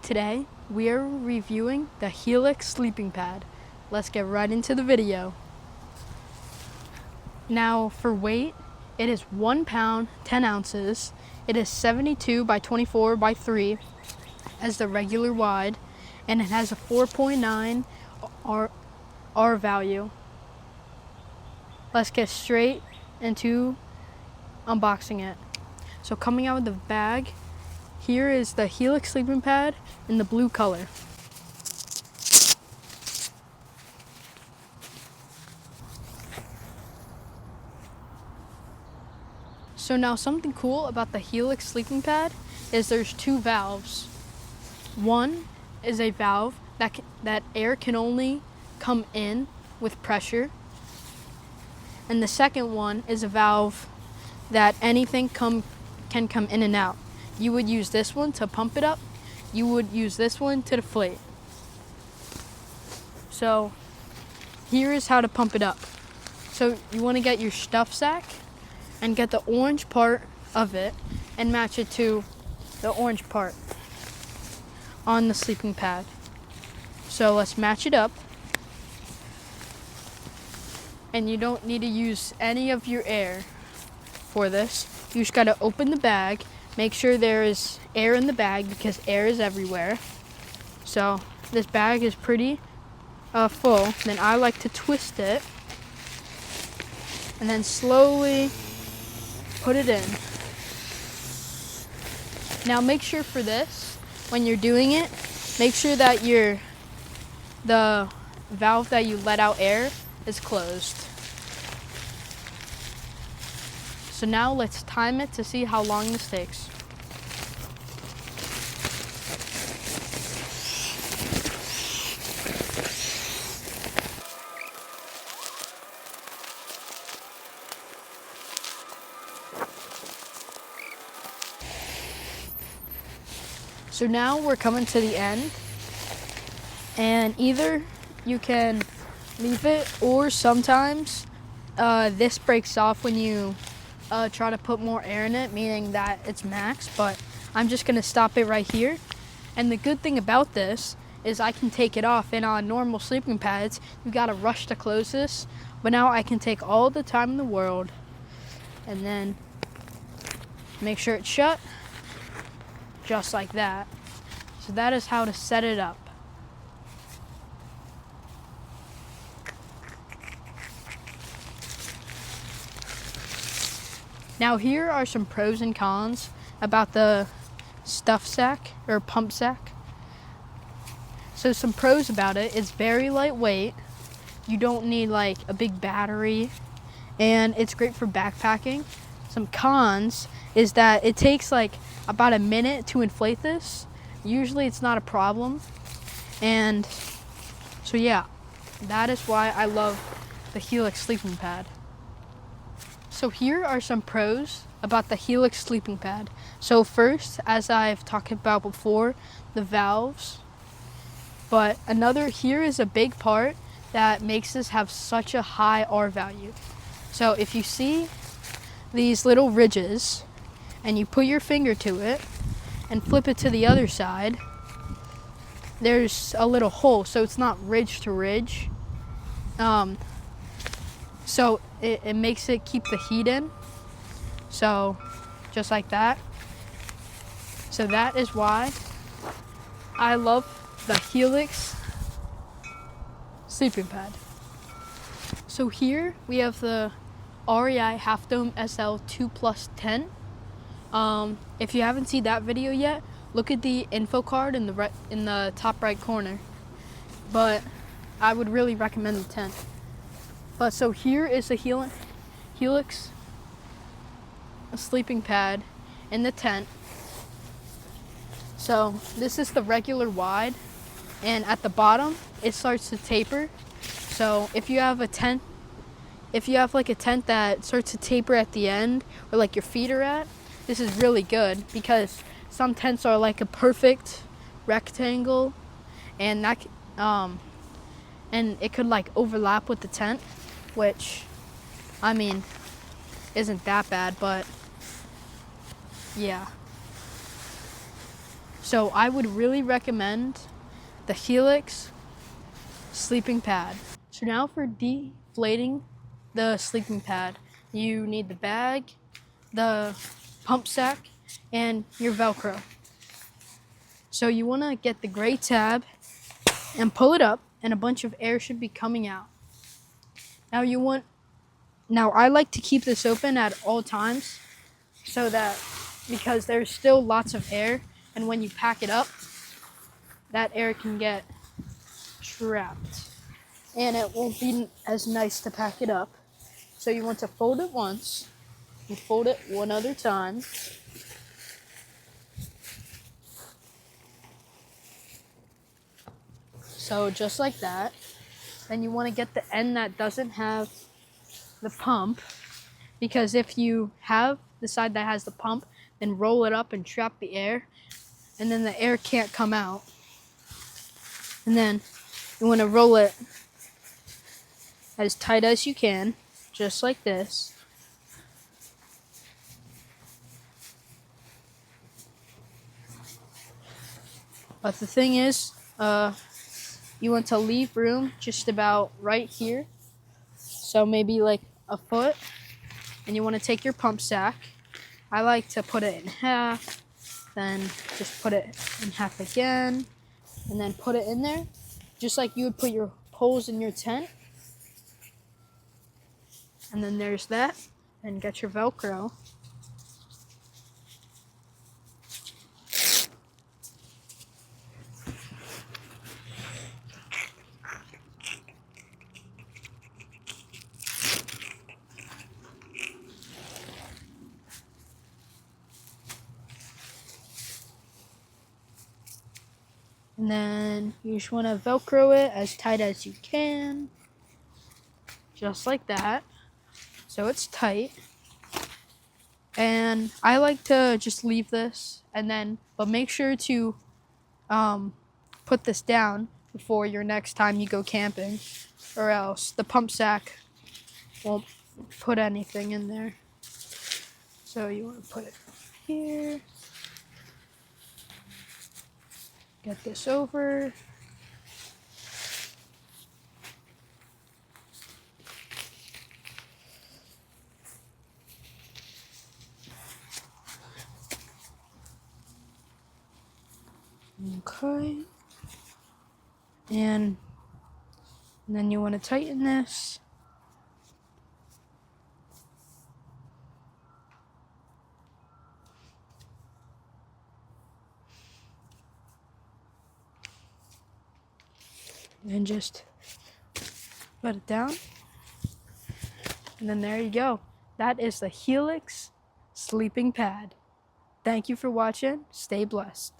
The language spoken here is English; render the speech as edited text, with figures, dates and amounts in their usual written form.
Today, we are reviewing the Helix sleeping pad. Let's get right into the video. Now, for weight, it is 1 pound, 10 ounces. It is 72 by 24 by 3 as the regular wide, and it has a 4.9 R value. Let's get straight into unboxing it. So coming out of the bag, here is the Helix sleeping pad in the blue color. So now something cool about the Helix sleeping pad is there's 2 valves. One is a valve that air can only come in with pressure. And the second one is a valve that anything can come in and out. You would use this one to pump it up. You would use this one to deflate. So here is how to pump it up. So you want to get your stuff sack and get the orange part of it and match it to the orange part on the sleeping pad. So let's match it up. And you don't need to use any of your air for this. You just gotta open the bag, make sure there is air in the bag because air is everywhere. So this bag is pretty full. Then I like to twist it and then slowly put it in. Now make sure for this, when you're doing it, make sure that the valve that you let out air is closed. So now let's time it to see how long this takes. So now we're coming to the end, and either you can leave it, or sometimes this breaks off when you try to put more air in it, meaning that it's max, but I'm just gonna stop it right here. And the good thing about this is I can take it off. And on normal sleeping pads, you gotta rush to close this, but now I can take all the time in the world and then make sure it's shut, just like that. So that is how to set it up. Now here are some pros and cons about the stuff sack or pump sack. So some pros about it, it's very lightweight. You don't need like a big battery, and it's great for backpacking. Some cons is that it takes like about a minute to inflate this. Usually it's not a problem. And so yeah, that is why I love the Helix sleeping pad. So here are some pros about the Helix sleeping pad. So first, as I've talked about before, the valves. But here is a big part that makes this have such a high R value. So if you see these little ridges and you put your finger to it and flip it to the other side, there's a little hole, so it's not ridge to ridge. So it makes it keep the heat in. So just like that. So that is why I love the Helix sleeping pad. So here we have the REI Half Dome SL 2+10. If you haven't seen that video yet, look at the info card in the top right corner. But I would really recommend the tent. But so here is the Helix sleeping pad in the tent. So this is the regular wide, and at the bottom it starts to taper. So if you have like a tent that starts to taper at the end, or like your feet are at, this is really good, because some tents are like a perfect rectangle, and and it could like overlap with the tent, which, I mean, isn't that bad, but yeah. So I would really recommend the Helix sleeping pad. So now for deflating the sleeping pad, you need the bag, the pump sack, and your Velcro. So you want to get the gray tab and pull it up, and a bunch of air should be coming out. Now I like to keep this open at all times because there's still lots of air, and when you pack it up, that air can get trapped and it won't be as nice to pack it up. So you want to fold it once and fold it one other time. So just like that. Then you want to get the end that doesn't have the pump, because if you have the side that has the pump, then roll it up and trap the air, and then the air can't come out. And then you want to roll it as tight as you can, just like this. But the thing is, you want to leave room just about right here. So maybe like a foot. And you want to take your pump sack. I like to put it in half, then just put it in half again, and then put it in there, just like you would put your poles in your tent. And then there's that. And get your Velcro. And then you just want to Velcro it as tight as you can. Just like that. So it's tight. And I like to just leave this but make sure to put this down before your next time you go camping, or else the pump sack won't put anything in there. So you want to put it here. Get this over. Okay. And then you want to tighten this. And just let it down. And then there you go. That is the Helix sleeping pad. Thank you for watching. Stay blessed.